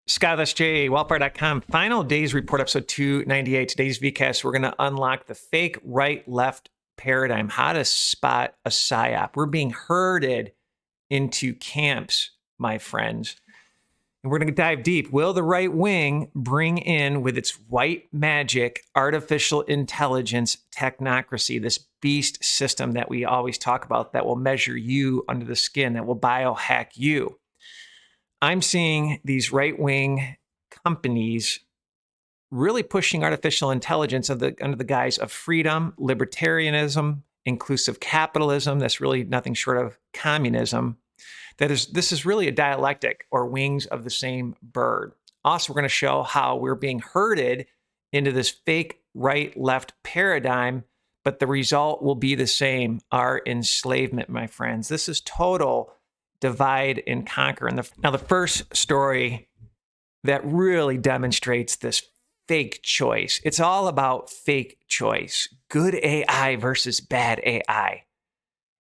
Scott SJ, Wellfire.com. Final days report, episode 298. Today's VCast, we're going to unlock the fake right-left paradigm, how to spot a psyop. We're being herded into camps, my friends. And we're going to dive deep. Will the right wing bring in, with its white magic, artificial intelligence technocracy, this beast system that we always talk about that will measure you under the skin, that will biohack you? I'm seeing these right-wing companies really pushing artificial intelligence under the guise of freedom, libertarianism, inclusive capitalism. That's really nothing short of communism. This is really a dialectic, or wings of the same bird. Also, we're going to show how we're being herded into this fake right-left paradigm, but the result will be the same: our enslavement, my friends. This is total divide and conquer. And now the first story that really demonstrates this fake choice. It's all about fake choice. Good AI versus bad AI.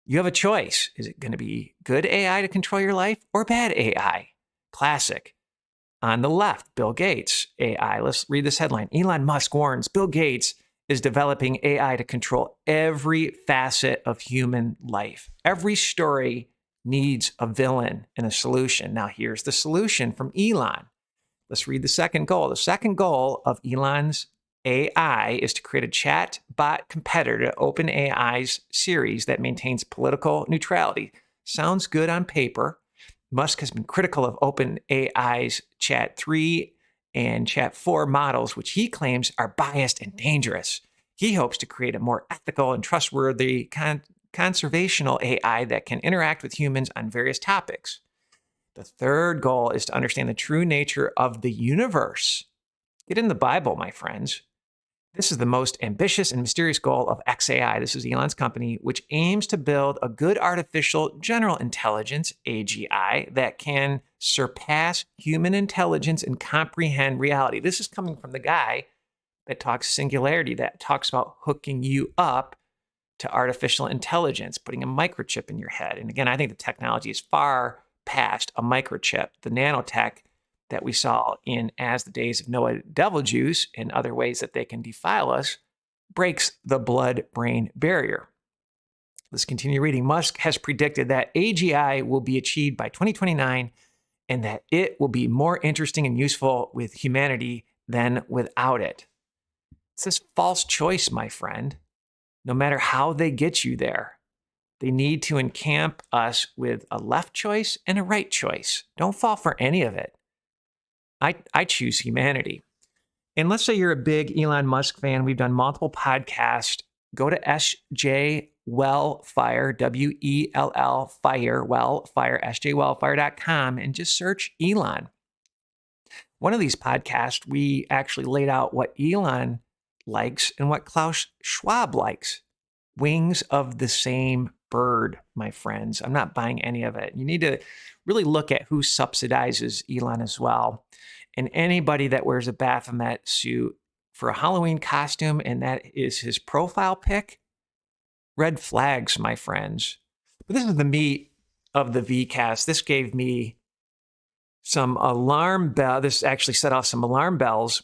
You have a choice. Is it going to be good AI to control your life or bad AI? Classic. On the left, Bill Gates, AI. Let's read this headline. Elon Musk warns Bill Gates is developing AI to control every facet of human life. Every story needs a villain and a solution. Now, here's the solution from Elon. Let's read the second goal. The second goal of Elon's AI is to create a chat bot competitor to OpenAI's Series that maintains political neutrality. Sounds good on paper. Musk has been critical of OpenAI's Chat 3 and Chat 4 models, which he claims are biased and dangerous. He hopes to create a more ethical and trustworthy conservational AI that can interact with humans on various topics. The third goal is to understand the true nature of the universe. Get in the Bible, my friends. This is the most ambitious and mysterious goal of xAI. This is Elon's company, which aims to build a good artificial general intelligence, AGI, that can surpass human intelligence and comprehend reality. This is coming from the guy that talks singularity, that talks about hooking you up to artificial intelligence, putting a microchip in your head. And again, I think the technology is far past a microchip. The nanotech that we saw in As the Days of Noah Devil Juice and other ways that they can defile us breaks the blood-brain barrier. Let's continue reading. Musk has predicted that AGI will be achieved by 2029 and that it will be more interesting and useful with humanity than without it. It's this false choice, my friend. No matter how they get you there, they need to encamp us with a left choice and a right choice. Don't fall for any of it. I choose humanity. And let's say you're a big Elon Musk fan. We've done multiple podcasts. Go to SJ Wellfire, WELL Fire, Wellfire, sjwellfire.com, and just search Elon. One of these podcasts, we actually laid out what Elon likes and what Klaus Schwab likes. Wings of the same bird, my friends. I'm not buying any of it. You need to really look at who subsidizes Elon as well. And anybody that wears a Baphomet suit for a Halloween costume and that is his profile pic, red flags, my friends. But this is the meat of the VCast. This gave me some alarm bell. This actually set off some alarm bells.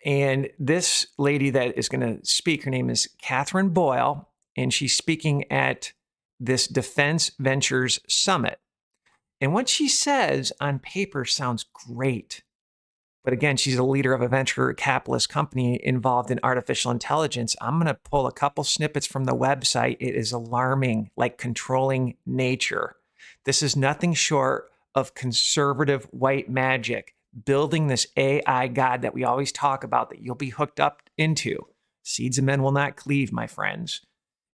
And this lady that is going to speak, her name is Catherine Boyle, and she's speaking at this Defense Ventures Summit. And what she says on paper sounds great. But again, she's a leader of a venture capitalist company involved in artificial intelligence. I'm going to pull a couple snippets from the website. It is alarming, like controlling nature. This is nothing short of conservative white magic, building this AI God that we always talk about that you'll be hooked up into. Seeds of men will not cleave, my friends.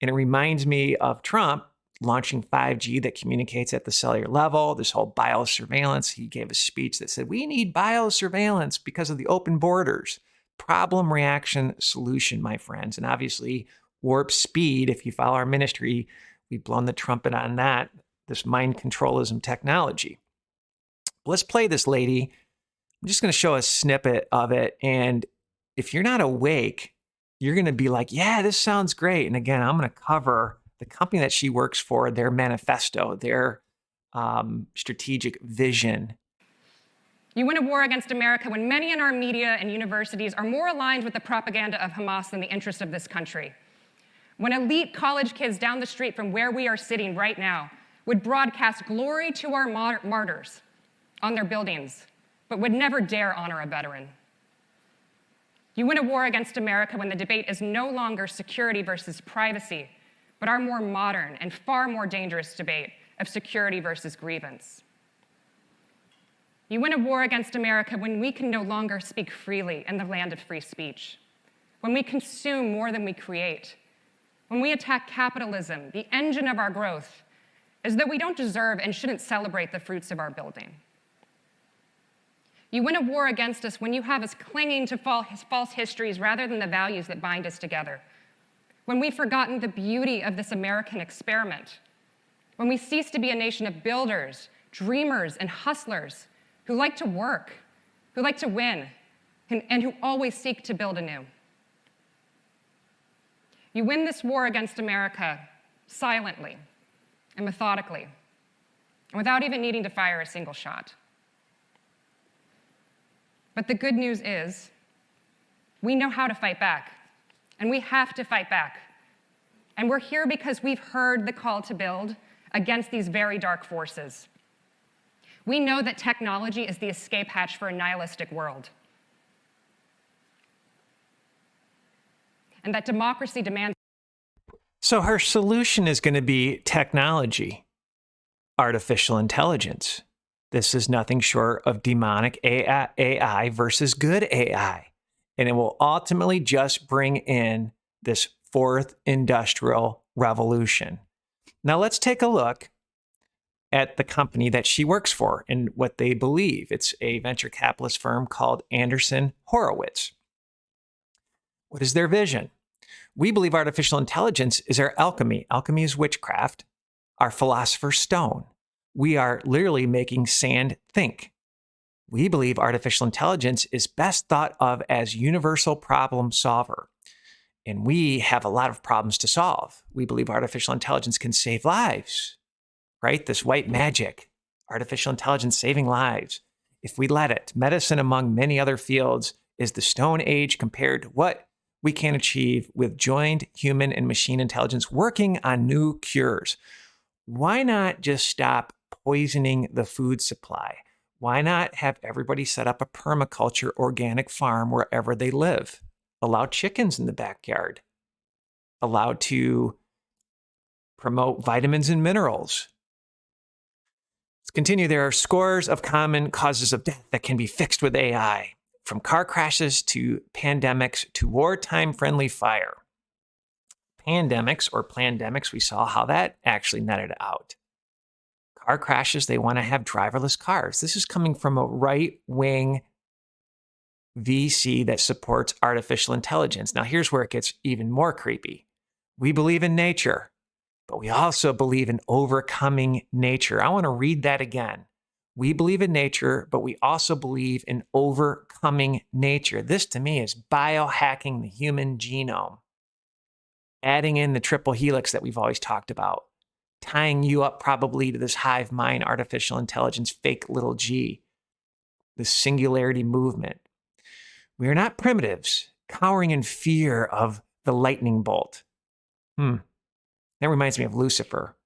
And it reminds me of Trump launching 5G that communicates at the cellular level, this whole biosurveillance. He gave a speech that said, we need biosurveillance because of the open borders. Problem, reaction, solution, my friends. And obviously, warp speed, if you follow our ministry, we've blown the trumpet on that, this mind controlism technology. Let's play this lady. I'm just going to show a snippet of it. And if you're not awake, you're going to be like, yeah, this sounds great. And again, I'm going to cover the company that she works for, their manifesto, their strategic vision. You win a war against America when many in our media and universities are more aligned with the propaganda of Hamas than the interests of this country. When elite college kids down the street from where we are sitting right now would broadcast glory to our martyrs on their buildings, but would never dare honor a veteran. You win a war against America when the debate is no longer security versus privacy, but our more modern and far more dangerous debate of security versus grievance. You win a war against America when we can no longer speak freely in the land of free speech, when we consume more than we create, when we attack capitalism, the engine of our growth, as though we don't deserve and shouldn't celebrate the fruits of our building. You win a war against us when you have us clinging to false histories rather than the values that bind us together, when we've forgotten the beauty of this American experiment, when we cease to be a nation of builders, dreamers, and hustlers who like to work, who like to win, and who always seek to build anew. You win this war against America silently and methodically, and without even needing to fire a single shot. But the good news is, we know how to fight back, and we have to fight back. And we're here because we've heard the call to build against these very dark forces. We know that technology is the escape hatch for a nihilistic world, and that democracy demands. So her solution is going to be technology, artificial intelligence. This is nothing short of demonic AI versus good AI. And it will ultimately just bring in this fourth industrial revolution. Now let's take a look at the company that she works for and what they believe. It's a venture capitalist firm called Andreessen Horowitz. What is their vision? We believe artificial intelligence is our alchemy. Alchemy is witchcraft, our philosopher's stone. We are literally making sand think. We believe artificial intelligence is best thought of as universal problem solver. And we have a lot of problems to solve. We believe artificial intelligence can save lives, right? This white magic, artificial intelligence saving lives. If we let it, medicine, among many other fields, is the Stone Age compared to what we can achieve with joined human and machine intelligence working on new cures. Why not just stop poisoning the food supply? Why not have everybody set up a permaculture organic farm wherever they live? Allow chickens in the backyard. Allow to promote vitamins and minerals. Let's continue. There are scores of common causes of death that can be fixed with AI, from car crashes to pandemics to wartime-friendly fire. Pandemics or plandemics, we saw how that actually netted out. Car crashes, they want to have driverless cars. This is coming from a right-wing VC that supports artificial intelligence. Now, here's where it gets even more creepy. We believe in nature, but we also believe in overcoming nature. I want to read that again. We believe in nature, but we also believe in overcoming nature. This, to me, is biohacking the human genome, adding in the triple helix that we've always talked about, tying you up probably to this hive mind, artificial intelligence, fake little g, the singularity movement. We are not primitives, cowering in fear of the lightning bolt. That reminds me of Lucifer.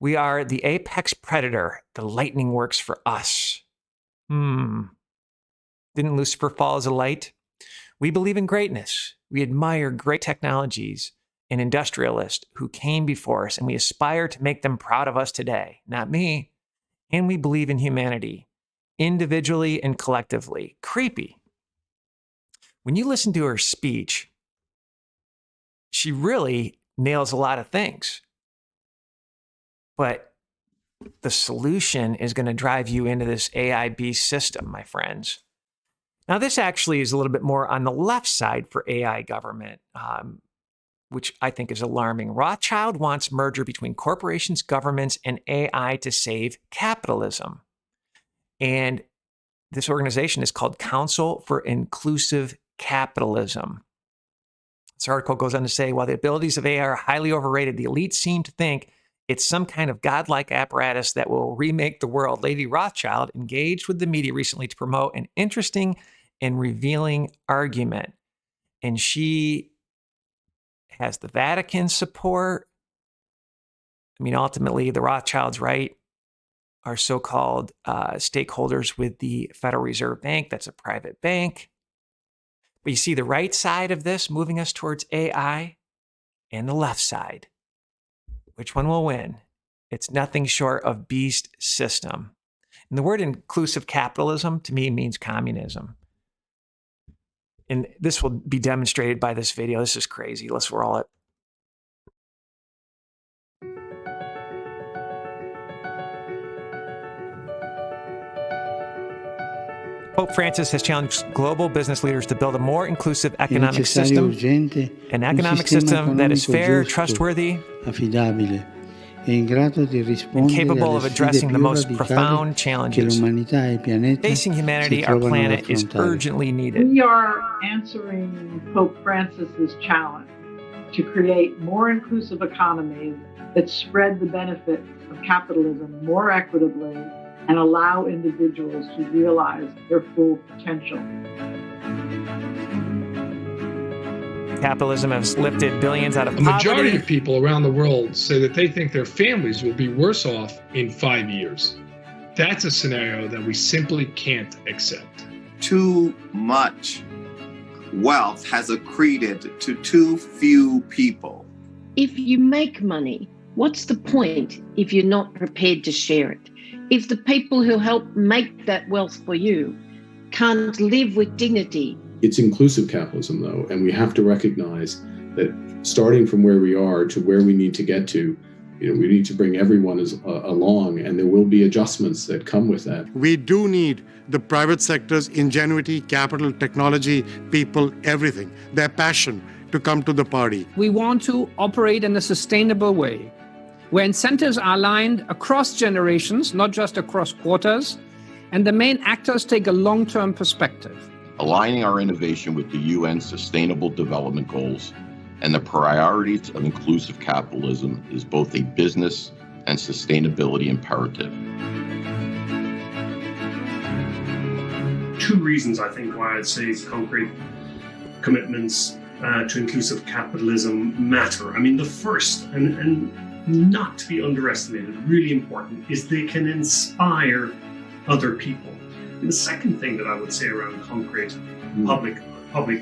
We are the apex predator. The lightning works for us. Didn't Lucifer fall as a light? We believe in greatness. We admire great technologies and industrialists who came before us, and we aspire to make them proud of us today. Not me. And we believe in humanity, individually and collectively. Creepy. When you listen to her speech, she really nails a lot of things. But the solution is going to drive you into this AI beast system, my friends. Now, this actually is a little bit more on the left side for AI government, which I think is alarming. Rothchild wants merger between corporations, governments, and AI to save capitalism. And this organization is called Council for Inclusive Capitalism. This article goes on to say, while the abilities of AI are highly overrated, the elites seem to think It's some kind of godlike apparatus that will remake the world. Lady Rothschild engaged with the media recently to promote an interesting and revealing argument. And she has the Vatican support. I mean, ultimately, the Rothschilds, right, are so-called stakeholders with the Federal Reserve Bank. That's a private bank. But you see the right side of this moving us towards AI and the left side. Which one will win? It's nothing short of beast system. And the word inclusive capitalism to me means communism. And this will be demonstrated by this video. This is crazy. Let's roll it. Pope Francis has challenged global business leaders to build a more inclusive economic system, an economic system that is fair, trustworthy, affidabile, and capable of addressing the most profound challenges facing humanity. Our planet is urgently needed. We are answering Pope Francis's challenge to create more inclusive economies that spread the benefits of capitalism more equitably and allow individuals to realize their full potential. Capitalism has lifted billions out of poverty. poverty. A majority of people around the world say that they think their families will be worse off in 5 years. That's a scenario that we simply can't accept. Too much wealth has accreted to too few people. If you make money, what's the point if you're not prepared to share it? If the people who help make that wealth for you can't live with dignity. It's inclusive capitalism, though, and we have to recognize that starting from where we are to where we need to get to, we need to bring everyone along, and there will be adjustments that come with that. We do need the private sector's ingenuity, capital, technology, people, everything, their passion to come to the party. We want to operate in a sustainable way, where incentives are aligned across generations, not just across quarters, and the main actors take a long-term perspective. Aligning our innovation with the UN Sustainable Development Goals and the priorities of inclusive capitalism is both a business and sustainability imperative. 2 reasons, I think, why I'd say concrete commitments to inclusive capitalism matter. I mean, the first, and not to be underestimated, really important, is they can inspire other people. And the second thing that I would say around concrete public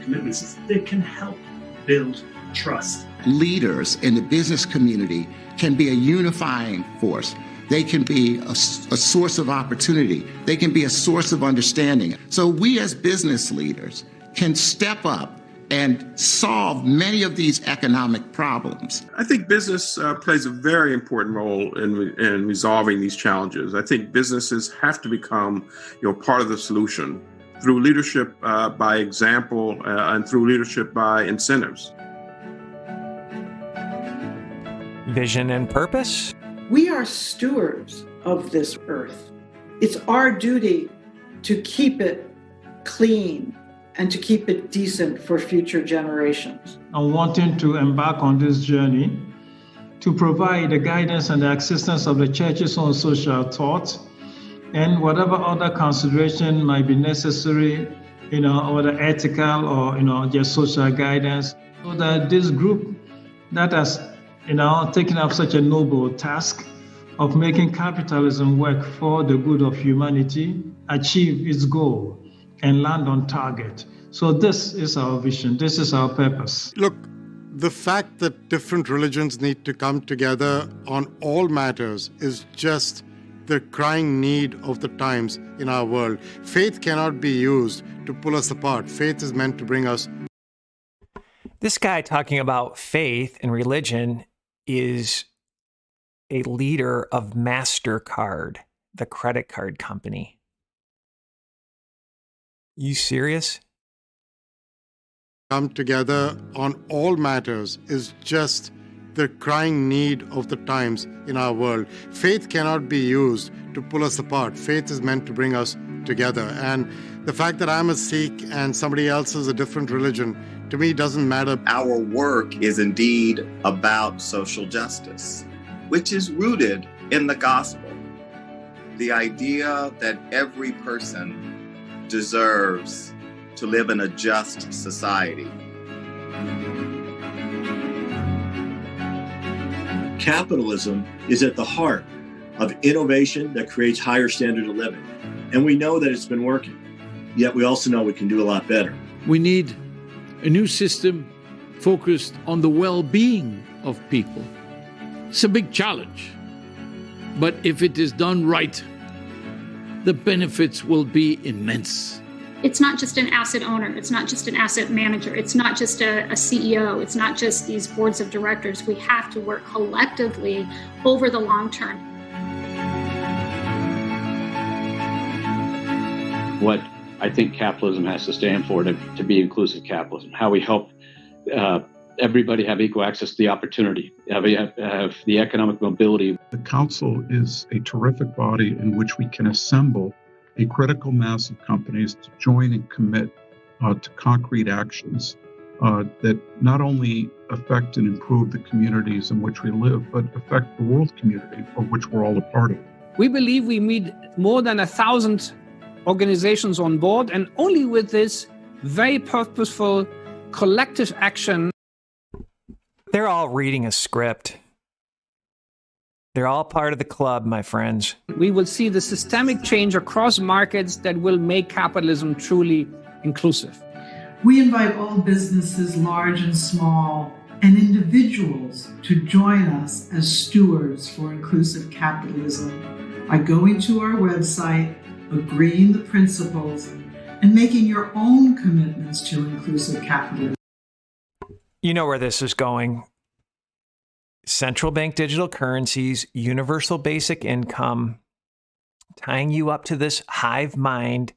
commitments is they can help build trust. Leaders in the business community can be a unifying force. They can be a source of opportunity. They can be a source of understanding. So we as business leaders can step up and solve many of these economic problems. I think business plays a very important role in resolving these challenges. I think businesses have to become, part of the solution through leadership by example and through leadership by incentives. Vision and purpose. We are stewards of this earth. It's our duty to keep it clean and to keep it decent for future generations. I'm wanting to embark on this journey to provide the guidance and the assistance of the church's own social thought and whatever other consideration might be necessary, whether ethical or, just social guidance, so that this group that has, taken up such a noble task of making capitalism work for the good of humanity, achieve its goal and land on target. So this is our vision. This is our purpose. Look, the fact that different religions need to come together on all matters is just the crying need of the times in our world. Faith cannot be used to pull us apart. Faith is meant to bring us. This guy talking about faith and religion is a leader of MasterCard, the credit card company. You serious? Come together on all matters is just the crying need of the times in our world. Faith cannot be used to pull us apart. Faith is meant to bring us together. And the fact that I'm a Sikh and somebody else is a different religion, to me, doesn't matter. Our work is indeed about social justice. which is rooted in the gospel. The idea that every person deserves to live in a just society. Capitalism is at the heart of innovation that creates higher standard of living. And we know that it's been working, yet we also know we can do a lot better. We need a new system focused on the well-being of people. It's a big challenge, but if it is done right, the benefits will be immense. It's not just an asset owner. It's not just an asset manager. It's not just a CEO. It's not just these boards of directors. We have to work collectively over the long term. What I think capitalism has to stand for to be inclusive capitalism, how we help everybody have equal access to the opportunity, have the economic mobility. The council is a terrific body in which we can assemble a critical mass of companies to join and commit to concrete actions that not only affect and improve the communities in which we live, but affect the world community of which we're all a part of. We believe we need more than 1,000 organizations on board, and only with this very purposeful collective action. They're all reading a script. They're all part of the club, my friends. We will see the systemic change across markets that will make capitalism truly inclusive. We invite all businesses, large and small, and individuals to join us as stewards for inclusive capitalism by going to our website, agreeing the principles, and making your own commitments to inclusive capitalism. You know where this is going. Central bank digital currencies, universal basic income, tying you up to this hive mind.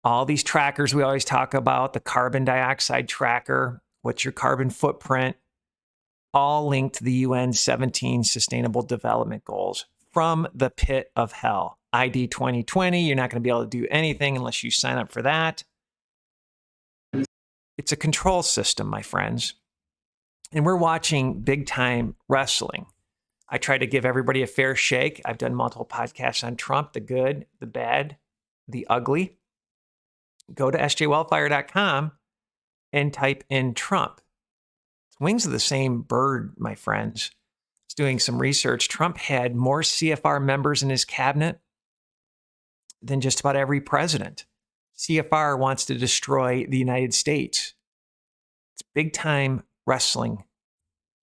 All these trackers we always talk about, the carbon dioxide tracker, what's your carbon footprint, all linked to the UN 17 Sustainable Development Goals from the pit of hell. ID 2020, you're not going to be able to do anything unless you sign up for that. It's a control system, my friends. And we're watching big time wrestling. I try to give everybody a fair shake. I've done multiple podcasts on Trump, the good, the bad, the ugly. Go to sjwellfire.com and type in Trump. Wings of the same bird, my friends. I was doing some research. Trump had more CFR members in his cabinet than just about every president. CFR wants to destroy the United States. It's big time wrestling.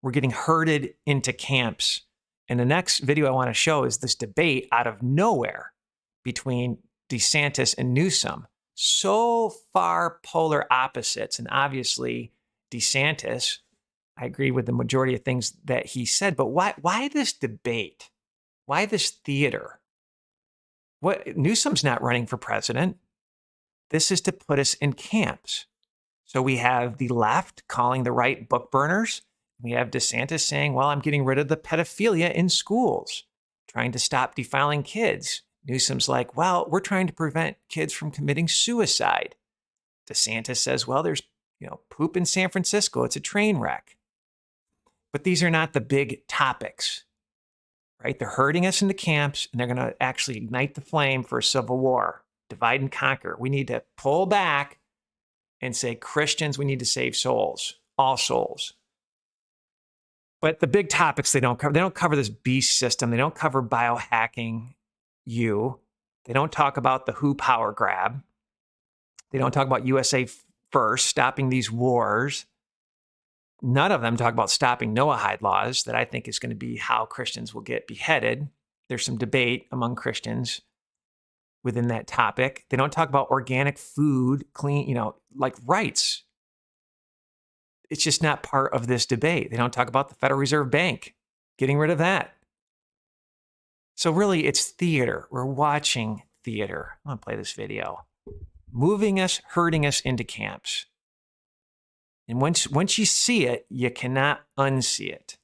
We're getting herded into camps. And the next video I want to show is this debate out of nowhere between DeSantis and Newsom. So far polar opposites. And obviously, DeSantis, I agree with the majority of things that he said. But why this debate? Why this theater? Newsom's not running for president. This is to put us in camps. So we have the left calling the right book burners. We have DeSantis saying, well, I'm getting rid of the pedophilia in schools, trying to stop defiling kids. Newsom's like, well, we're trying to prevent kids from committing suicide. DeSantis says, well, there's poop in San Francisco. It's a train wreck. But these are not the big topics, right? They're herding us into camps, and they're going to actually ignite the flame for a civil war, divide and conquer. We need to pull back and say, Christians, we need to save souls, all souls. But the big topics they don't cover this beast system. They don't cover biohacking you. They don't talk about the WHO power grab. They don't talk about USA First, stopping these wars. None of them talk about stopping Noahide laws, that I think is going to be how Christians will get beheaded. There's some debate among Christians within that topic. They don't talk about organic food, clean, like rights. It's just not part of this debate. They don't talk about the Federal Reserve Bank, getting rid of that. So really, it's theater. We're watching theater. I'm going to play this video. Moving us, herding us into camps. And once you see it, you cannot unsee it.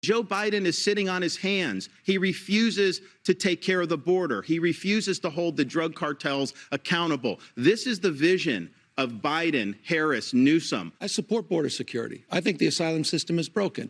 Joe Biden is sitting on his hands. He refuses to take care of the border. He refuses to hold the drug cartels accountable. This is the vision of Biden, Harris, Newsom. I support border security. I think the asylum system is broken.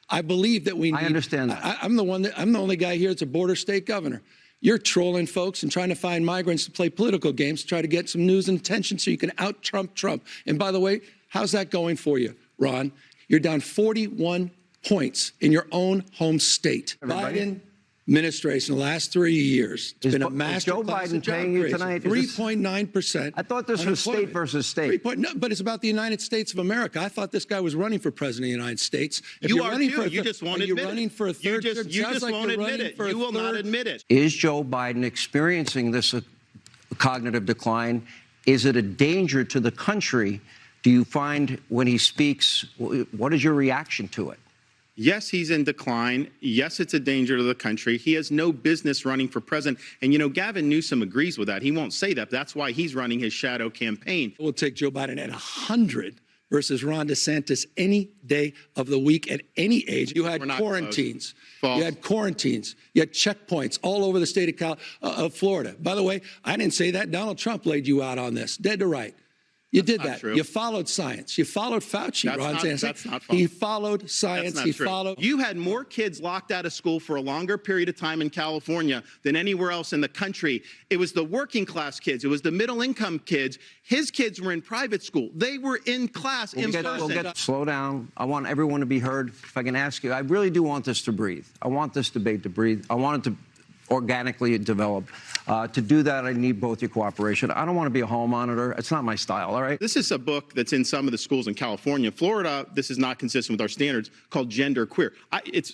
I believe that we need. I understand that. I'm the only guy here that's a border state governor. You're trolling folks and trying to find migrants to play political games to try to get some news and attention so you can out-Trump Trump. And by the way, how's that going for you, Ron? You're down 41 points in your own home state. Everybody. Biden administration, the last 3 years, it's been a master Joe class Biden of job paying you creation. tonight? 3.9%. I thought this was state versus state. No, but it's about the United States of America. I thought this guy was running for president of the United States. If You you're are running too. for a You third- just won't are you admit running it. for a third You term? just Sounds like won't you're admit running it. for a You will not third- admit it. Is Joe Biden experiencing this cognitive decline? Is it a danger to the country? Do you find when he speaks, what is your reaction to it? Yes, he's in decline. Yes, it's a danger to the country. He has no business running for president. And, you know, Gavin Newsom agrees with that. He won't say that. That's why he's running his shadow campaign. We'll take Joe Biden at 100 versus Ron DeSantis any day of the week at any age. You had We're not quarantines. close. False. You had quarantines. You had checkpoints all over the state of Florida. By the way, I didn't say that. Donald Trump laid you out on this, dead to right. You did that. true. You followed science. You followed Fauci, Ron DeSantis. That's not false. He followed science. That's not He true. followed. You had more kids locked out of school for a longer period of time in California than anywhere else in the country. It was the working class kids. It was the middle income kids. His kids were in private school. They were in class in person. Slow down. I want everyone to be heard. If I can ask you, I really do want this to breathe. I want this debate to breathe. I want it to organically develop. To do that, I need both your cooperation. I don't want to be a hall monitor. It's not my style, all right? This is a book that's in some of the schools in California. Florida, this is not consistent with our standards, called Gender Queer.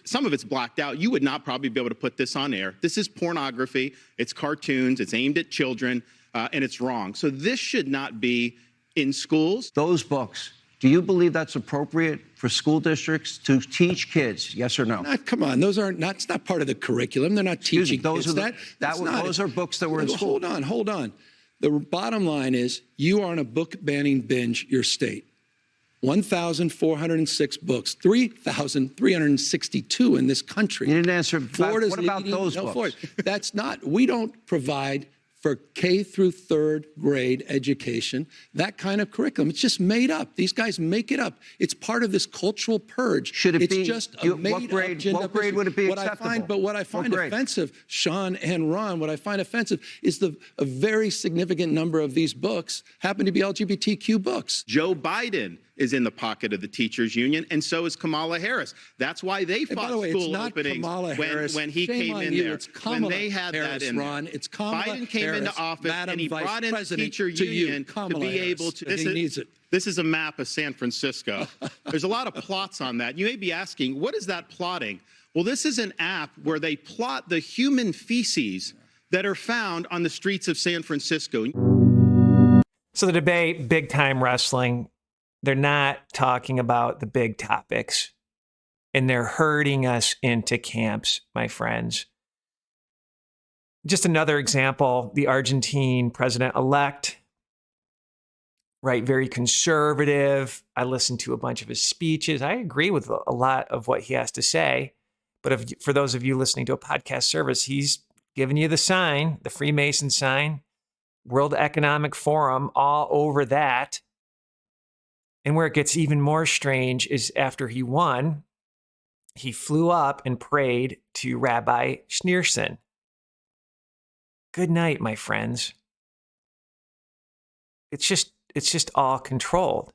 Some of it's blacked out. You would not probably be able to put this on air. This is pornography. It's cartoons. It's aimed at children, and it's wrong. So this should not be in schools. Those books, do you believe that's appropriate for school districts to teach kids? Yes or no? Come on, those aren't. It's not part of the curriculum. They're not teaching Those kids are those are books that were in school. Hold on. The bottom line is you are on a book banning binge. Your state, 1,406 books, 3,362 in this country. You didn't answer. Florida's what about leading, those no, books? Florida. That's not. We don't provide for K through third grade education, that kind of curriculum. It's just made up. These guys make it up. It's part of this cultural purge. Should it it's be? Just a made what grade would it be acceptable? What I find offensive, Sean and Ron, what I find offensive is a very significant number of these books happen to be LGBTQ books. Joe Biden is in the pocket of the teachers union, and so is Kamala Harris. That's why they fought by the way, school it's not openings Kamala Harris. when he Shame came on in you. there. It's Kamala when they had Harris, that in Ron. there. It's Kamala Biden came Harris, into office Madam and he Vice brought in the President teacher to you, union to Kamala be Harris. able to. He needs it. This is a map of San Francisco. There's a lot of plots on that. You may be asking, what is that plotting? Well, this is an app where they plot the human feces that are found on the streets of San Francisco. So the debate, big time wrestling, they're not talking about the big topics, and they're herding us into camps, my friends. Just another example, the Argentine president-elect, right, very conservative. I listened to a bunch of his speeches. I agree with a lot of what he has to say. But for those of you listening to a podcast service, he's giving you the sign, the Freemason sign, World Economic Forum, all over that. And where it gets even more strange is after he won, he flew up and prayed to Rabbi Schneerson. Good night, my friends. It's just all controlled.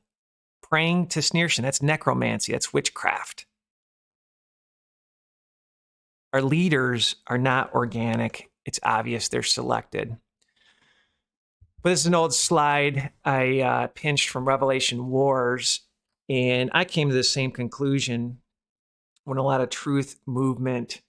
Praying to Schneerson, that's necromancy, that's witchcraft. Our leaders are not organic. It's obvious they're selected. But this is an old slide I pinched from Revelation Wars, and I came to the same conclusion when a lot of truth movement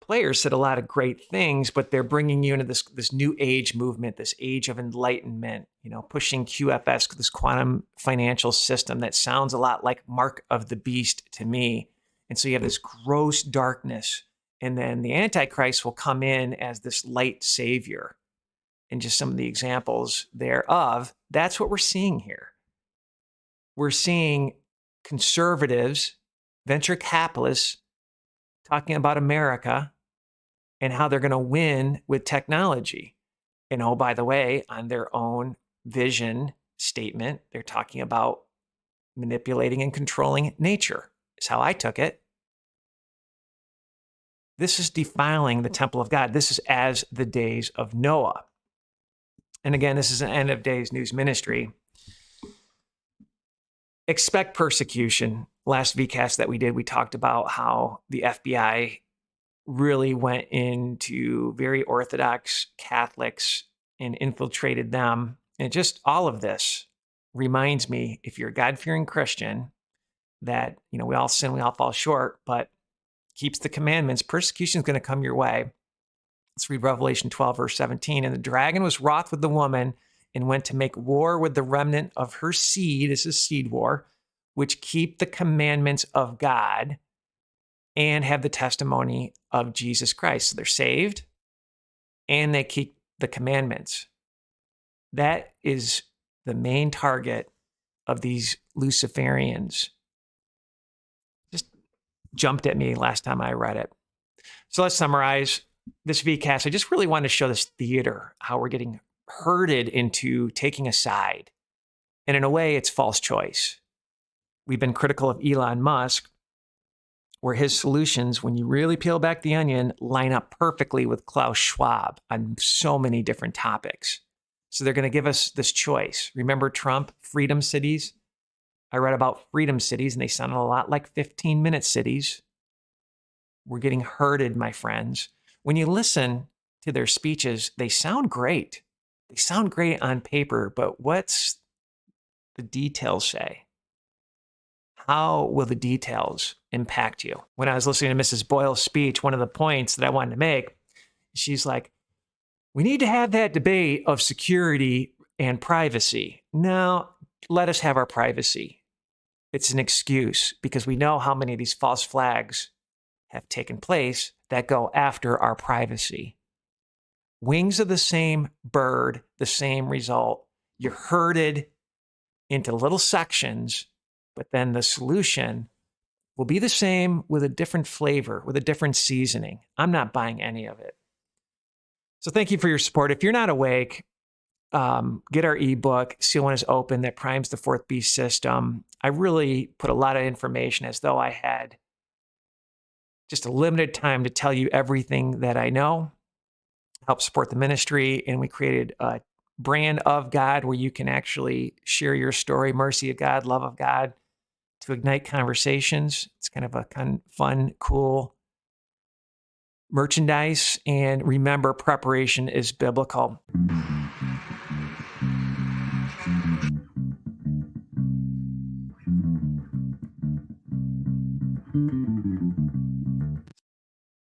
players said a lot of great things, but they're bringing you into this new age movement, this age of enlightenment, pushing QFS, this quantum financial system that sounds a lot like Mark of the Beast to me. And so you have this gross darkness, and then the Antichrist will come in as this light savior. And just some of the examples thereof, that's what we're seeing here. We're seeing conservatives, venture capitalists, talking about America and how they're going to win with technology. And oh, by the way, on their own vision statement, they're talking about manipulating and controlling nature, is how I took it. This is defiling the temple of God. This is as the days of Noah. And again, this is an end of days news ministry. Expect persecution. Last VCast that we did, we talked about how the FBI really went into very Orthodox Catholics and infiltrated them. And just all of this reminds me, if you're a God-fearing Christian, that, we all sin, we all fall short, but keeps the commandments, persecution is going to come your way. Let's read Revelation 12, verse 17. And the dragon was wroth with the woman and went to make war with the remnant of her seed. This is seed war, which keep the commandments of God and have the testimony of Jesus Christ. So they're saved and they keep the commandments. That is the main target of these Luciferians. Just jumped at me last time I read it. So let's summarize this VCast. I just really wanted to show this theater, how we're getting herded into taking a side. And in a way, it's false choice. We've been critical of Elon Musk, where his solutions, when you really peel back the onion, line up perfectly with Klaus Schwab on so many different topics. So they're going to give us this choice. Remember Trump, freedom cities? I read about freedom cities, and they sounded a lot like 15-minute cities. We're getting herded, my friends. When you listen to their speeches, they sound great. They sound great on paper, but what's the details say? How will the details impact you? When I was listening to Mrs. Boyle's speech, one of the points that I wanted to make, she's like, we need to have that debate of security and privacy. No, let us have our privacy. It's an excuse because we know how many of these false flags have taken place that go after our privacy. Wings of the same bird, the same result. You're herded into little sections, but then the solution will be the same with a different flavor, with a different seasoning. I'm not buying any of it. So thank you for your support. If you're not awake, get our ebook, Seal One is Open, that primes the fourth beast system. I really put a lot of information as though I had just a limited time to tell you everything that I know, help support the ministry. And we created a brand of God where you can actually share your story, mercy of God, love of God, to ignite conversations. It's kind of a fun, cool merchandise. And remember, preparation is biblical.